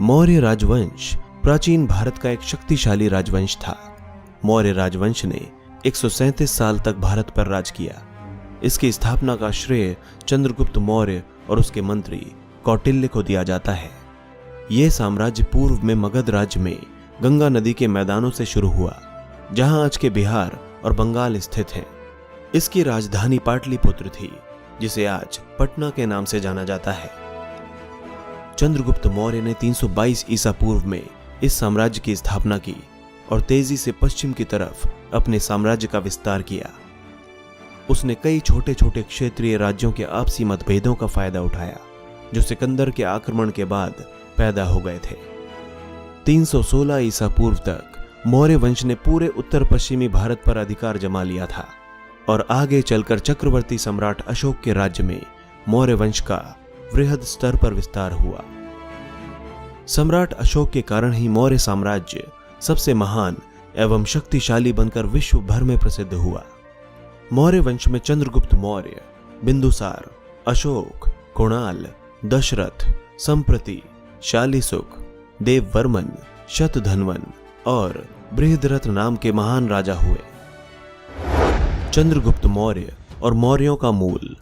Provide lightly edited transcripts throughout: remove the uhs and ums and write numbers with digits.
मौर्य राजवंश प्राचीन भारत का एक शक्तिशाली राजवंश था। मौर्य राजवंश ने 137 साल तक भारत पर राज किया। इसकी स्थापना का श्रेय चंद्रगुप्त मौर्य और उसके मंत्री कौटिल्य को दिया जाता है। यह साम्राज्य पूर्व में मगध राज्य में गंगा नदी के मैदानों से शुरू हुआ, जहां आज के बिहार और बंगाल स्थित हैं। इसकी राजधानी पाटलिपुत्र थी, जिसे आज पटना के नाम से जाना जाता है। चंद्रगुप्त मौर्य ने 322 ईसा पूर्व में इस साम्राज्य की स्थापना की और तेजी से पश्चिम की तरफ अपने साम्राज्य का विस्तार किया। उसने कई छोटे छोटे क्षेत्रीय राज्यों के आपसी मतभेदों का फायदा उठाया, जो सिकंदर के आक्रमण के बाद पैदा हो गए थे। 316 ईसा पूर्व तक मौर्य वंश ने पूरे उत्तर पश्चिमी भारत पर अधिकार जमा लिया था और आगे चलकर चक्रवर्ती सम्राट अशोक के राज्य में मौर्य वंश का वृहद स्तर पर विस्तार हुआ। सम्राट अशोक के कारण ही मौर्य साम्राज्य सबसे महान एवं शक्तिशाली बनकर विश्व भर में प्रसिद्ध हुआ। मौर्य वंश में चंद्रगुप्त मौर्य, बिंदुसार, अशोक, कुणाल, दशरथ, संप्रति, शालिसुक, देववर्मन, शतधन्वन और बृहद्रथ नाम के महान राजा हुए। चंद्रगुप्त मौर्य और मौर्यों का मूल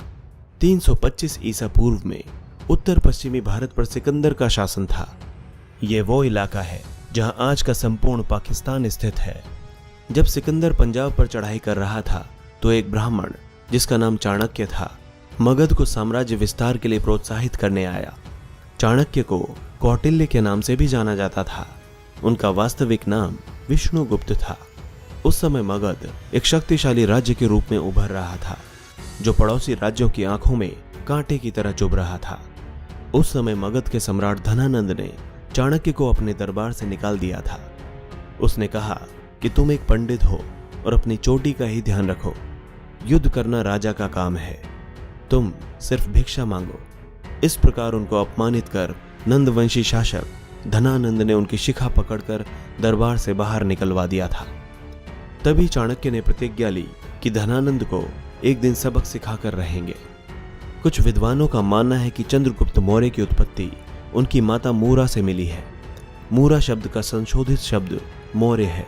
325 ईसा पूर्व में उत्तर पश्चिमी भारत पर सिकंदर का शासन था। यह वो इलाका है जहां आज का संपूर्ण पाकिस्तान स्थित है। जब सिकंदर पंजाब पर चढ़ाई कर रहा था तो एक ब्राह्मण जिसका नाम चाणक्य था, मगध को साम्राज्य विस्तार के लिए प्रोत्साहित करने आया। चाणक्य को कौटिल्य के नाम से भी जाना जाता था। उनका वास्तविक नाम विष्णुगुप्त था। उस समय मगध एक शक्तिशाली राज्य के रूप में उभर रहा था, जो पड़ोसी राज्यों की आंखों में कांटे की तरह चुभ रहा था। उस समय मगध के सम्राट धनानंद ने चाणक्य को अपने दरबार से निकाल दिया था। उसने कहा कि तुम एक पंडित हो और अपनी चोटी का ही ध्यान रखो। युद्ध करना राजा का काम है, तुम सिर्फ भिक्षा मांगो। इस प्रकार उनको अपमानित कर नंदवंशी शासक धनानंद ने उनकी शिखा पकड़कर दरबार से बाहर निकलवा दिया था। तभी चाणक्य ने प्रतिज्ञा ली कि धनानंद को एक दिन सबक सिखाकर रहेंगे। कुछ विद्वानों का मानना है कि चंद्रगुप्त मौर्य की उत्पत्ति उनकी माता मूरा से मिली है। मूरा शब्द का संशोधित शब्द मौर्य है,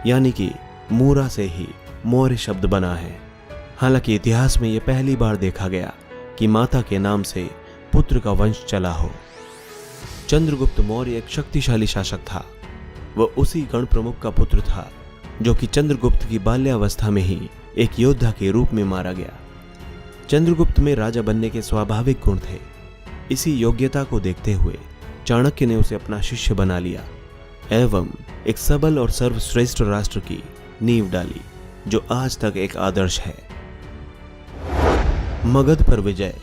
यानी कि मूरा से ही मौर्य शब्द बना है। हालांकि इतिहास में यह पहली बार देखा गया कि माता के नाम से पुत्र का वंश चला हो। चंद्रगुप्त मौर्य एक शक्तिशाली शासक था। वह उसी गण प्रमुख का पुत्र था जो कि चंद्रगुप्त की बाल्यावस्था में ही एक योद्धा के रूप में मारा गया। चंद्रगुप्त में राजा बनने के स्वाभाविक गुण थे। इसी योग्यता को देखते हुए चाणक्य ने उसे अपना शिष्य बना लिया एवं एक सबल और सर्वश्रेष्ठ राष्ट्र की नींव डाली, जो आज तक एक आदर्श है। मगध पर विजय।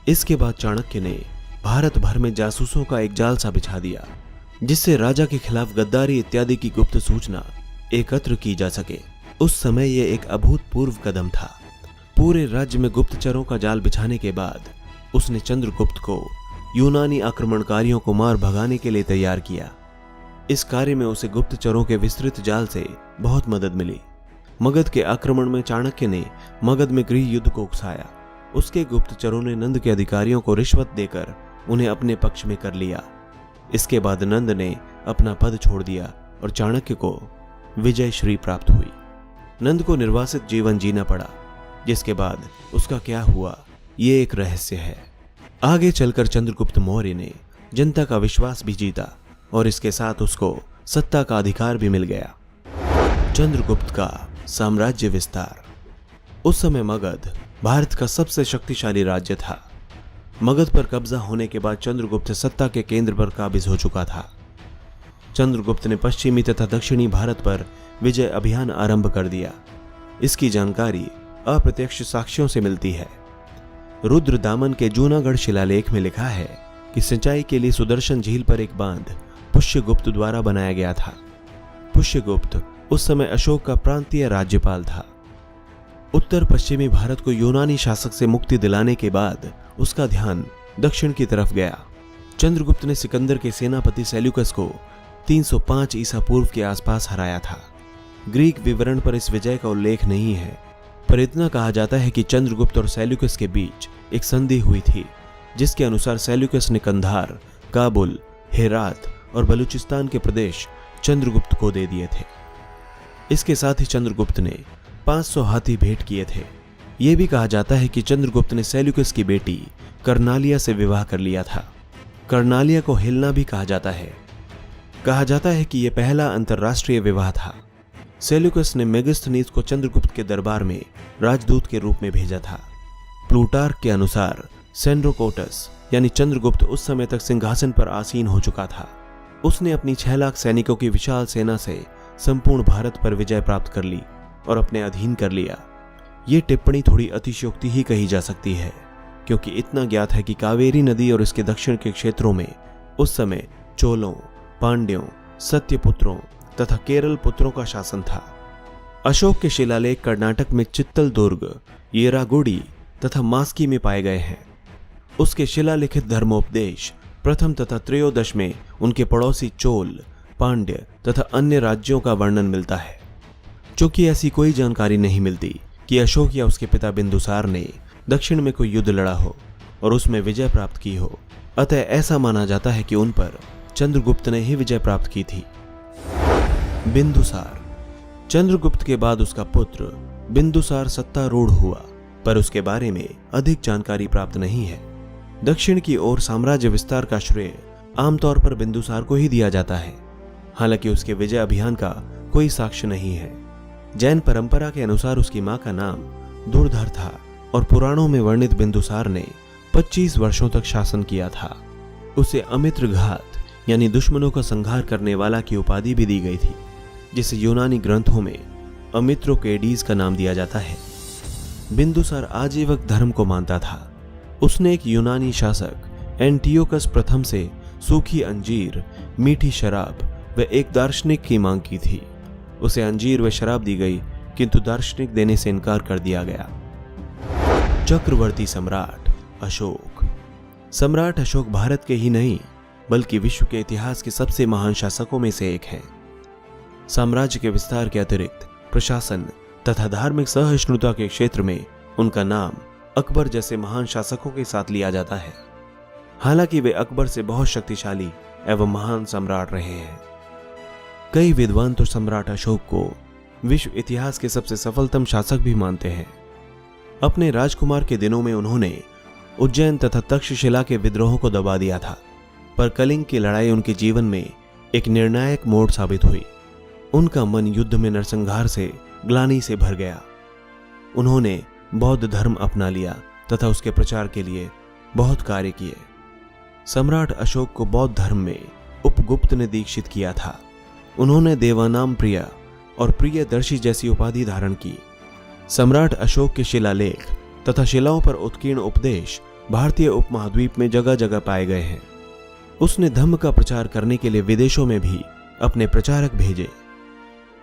इसके बाद चाणक्य ने भारत भर में जासूसों का एक जाल सा बिछा दिया, जिससे राजा के खिलाफ गद्दारी इत्यादि की गुप्त सूचना एकत्र की जा सके। उस समय यह एक अभूतपूर्व कदम था। पूरे राज्य में गुप्तचरों का जाल बिछाने के बाद उसने चंद्रगुप्त को यूनानी आक्रमणकारियों को मार भगाने के लिए तैयार किया। इस कार्य में उसे गुप्तचरों के विस्तृत जाल से बहुत मदद मिली। मगध के आक्रमण में चाणक्य ने मगध में गृह युद्ध को उकसाया। उसके गुप्तचरों ने नंद के अधिकारियों को रिश्वत देकर उन्हें अपने पक्ष में कर लिया। इसके बाद नंद ने अपना पद छोड़ दिया और चाणक्य को विजय श्री प्राप्त हुई। नंद को निर्वासित जीवन जीना पड़ा, जिसके बाद उसका क्या हुआ ये एक रहस्य है। आगे चलकर चंद्रगुप्त मौर्य ने जनता का विश्वास भी जीता और इसके साथ उसको सत्ता का अधिकार भी मिल गया। चंद्रगुप्त का साम्राज्य विस्तार। उस समय मगध भारत का सबसे शक्तिशाली राज्य था। मगध पर कब्जा होने के बाद चंद्रगुप्त सत्ता के केंद्र पर काबिज हो चुका था। चंद्रगुप्त ने पश्चिमी तथा दक्षिणी भारत पर विजय अभियान आरंभ कर दिया। इसकी जानकारी अप्रत्यक्ष साक्ष्यों से मिलती है। रुद्रदामन के जूनागढ़ शिलालेख में लिखा है कि सिंचाई के लिए सुदर्शन झील पर एक बांध पुष्यगुप्त द्वारा बनाया गया था। पुष्यगुप्त उस समय अशोक का प्रांतीय राज्यपाल था। उत्तर पश्चिमी भारत को यूनानी शासक से मुक्ति दिलाने के बाद उसका ध्यान दक्षिण की तरफ गया। चंद्रगुप्त ने सिकंदर के सेनापति सेल्यूकस को 305 ईसा पूर्व के आसपास हराया था। ग्रीक विवरण पर इस विजय का उल्लेख नहीं है, पर इतना कहा जाता है कि चंद्रगुप्त और सेल्यूकस के बीच एक संधि हुई थी, जिसके अनुसार सेल्यूकस ने कंधार, काबुल, हेरात और बलूचिस्तान के प्रदेश चंद्रगुप्त को दे दिए थे। इसके साथ ही चंद्रगुप्त ने 500 हाथी भेंट किए थे। यह भी कहा जाता है कि चंद्रगुप्त ने सेल्यूकस की बेटी कर्नालिया से विवाह कर लिया था। कर्नालिया को हिलना भी कहा जाता है। कहा जाता है कि यह पहला अंतर्राष्ट्रीय विवाह था। सेल्यूकस ने मेगास्थनीज को चंद्रगुप्त के दरबार में राजदूत के रूप में भेजा था। प्लूटार्क के अनुसार सेंड्रोकोटस यानी चंद्रगुप्त उस समय तक सिंहासन पर आसीन हो चुका था। उसने अपनी 6 लाख सैनिकों की विशाल सेना से संपूर्ण भारत पर विजय प्राप्त कर ली और अपने अधीन कर लिया। ये टिप्पणी थोड़ी अतिशयोक्ति ही कही जा सकती है, क्योंकि इतना ज्ञात है कि कावेरी नदी और इसके दक्षिण के क्षेत्रों में उस समय चोलों, पांड्यों, सत्यपुत्रों तथा केरल पुत्रों का शासन था। अशोक के शिलालेख कर्नाटक में चित्तल दुर्ग, येरागुडी तथा मास्की में पाए गए हैं। उसके शिलालिखित धर्मोपदेश प्रथम तथा त्रयोदश में उनके पड़ोसी चोल, पांड्य तथा अन्य राज्यों का वर्णन मिलता है। चूंकि ऐसी कोई जानकारी नहीं मिलती कि अशोक या उसके पिता बिंदुसार ने दक्षिण में कोई युद्ध लड़ा हो और उसमें विजय प्राप्त की हो, अतः ऐसा माना जाता है कि उन पर चंद्रगुप्त ने ही विजय प्राप्त की थी। बिंदुसार। चंद्रगुप्त के बाद उसका पुत्र बिंदुसार सत्तारूढ़ हुआ, पर उसके बारे में अधिक जानकारी प्राप्त नहीं है। दक्षिण की ओर साम्राज्य विस्तार का श्रेय आमतौर पर बिंदुसार को ही दिया जाता है, हालांकि उसके विजय अभियान का कोई साक्ष्य नहीं है। जैन परंपरा के अनुसार उसकी मां का नाम दुर्धर था और पुराणों में वर्णित बिंदुसार ने 25 वर्षों तक शासन किया था। उसे अमित्र घात यानी दुश्मनों का संहार करने वाला की उपाधि भी दी गई थी, जिसे यूनानी ग्रंथों में अमित्रोकेडीज का नाम दिया जाता है। बिंदुसार आजीवक धर्म को मानता था। उसने एक यूनानी शासक एंटियोकस प्रथम से सूखी अंजीर, मीठी शराब व एक दार्शनिक की मांग की थी। उसे अंजीर व शराब दी गई, किंतु दार्शनिक देने से इनकार कर दिया गया। चक्रवर्ती सम्राट अशोक। सम्राट अशोक भारत के ही नहीं बल्कि विश्व के इतिहास के सबसे महान शासकों में से एक हैं। साम्राज्य के विस्तार के अतिरिक्त प्रशासन तथा धार्मिक सहिष्णुता के क्षेत्र में उनका नाम अकबर जैसे महान शासकों के साथ लिया जाता है। हालांकि वे अकबर से बहुत शक्तिशाली एवं महान सम्राट रहे हैं। कई विद्वान तो सम्राट अशोक को विश्व इतिहास के सबसे सफलतम शासक भी मानते हैं। अपने राजकुमार के दिनों में उन्होंने उज्जैन तथा तक्षशिला के विद्रोहों को दबा दिया था, पर कलिंग की लड़ाई उनके जीवन में एक निर्णायक मोड़ साबित हुई। उनका मन युद्ध में नरसंहार से ग्लानि से भर गया। उन्होंने बौद्ध धर्म अपना लिया तथा उसके प्रचार के लिए बहुत कार्य किए। सम्राट अशोक को बौद्ध धर्म में उपगुप्त ने दीक्षित किया था। उन्होंने देवानाम प्रिय और प्रियदर्शी जैसी उपाधि धारण की। सम्राट अशोक के शिलालेख तथा शिलाओं पर उत्कीर्ण उपदेश भारतीय उपमहाद्वीप में जगह जगह पाए गए हैं। उसने धम्म का प्रचार करने के लिए विदेशों में भी अपने प्रचारक भेजे।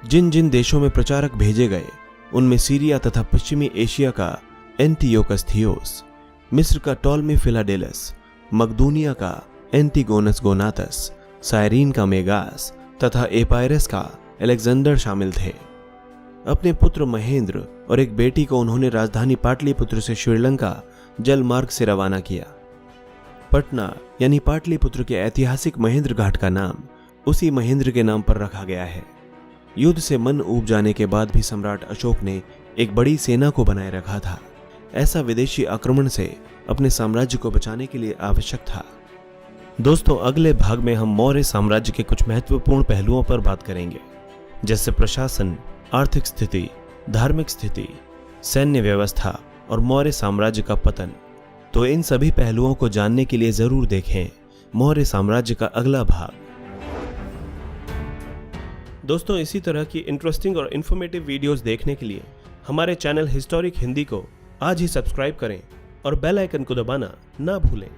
जिन जिन देशों में प्रचारक भेजे गए उनमें सीरिया तथा पश्चिमी एशिया का एंटियोकस थियोस, मिस्र का टॉलमी फिलाडेलस, मकदूनिया का एंटिगोनस गोनातस, साइरीन का मेगास तथा एपायरस का अलेक्जेंडर शामिल थे। अपने पुत्र महेंद्र और एक बेटी को उन्होंने राजधानी पाटलिपुत्र से श्रीलंका जल मार्ग से रवाना किया। पटना यानी पाटलिपुत्र के ऐतिहासिक महेंद्र घाट का नाम उसी महेंद्र के नाम पर रखा गया है। युद्ध से मन ऊब जाने के बाद भी सम्राट अशोक ने एक बड़ी सेना को बनाए रखा था। ऐसा विदेशी आक्रमण से अपने साम्राज्य को बचाने के लिए आवश्यक था। दोस्तों, अगले भाग में हम मौर्य साम्राज्य के कुछ महत्वपूर्ण पहलुओं पर बात करेंगे, जैसे प्रशासन, आर्थिक स्थिति, धार्मिक स्थिति, सैन्य व्यवस्था और मौर्य साम्राज्य का पतन। तो इन सभी पहलुओं को जानने के लिए जरूर देखें मौर्य साम्राज्य का अगला भाग। दोस्तों, इसी तरह की इंटरेस्टिंग और इन्फॉर्मेटिव वीडियोस देखने के लिए हमारे चैनल हिस्टोरिक हिंदी को आज ही सब्सक्राइब करें और बेल आइकन को दबाना ना भूलें।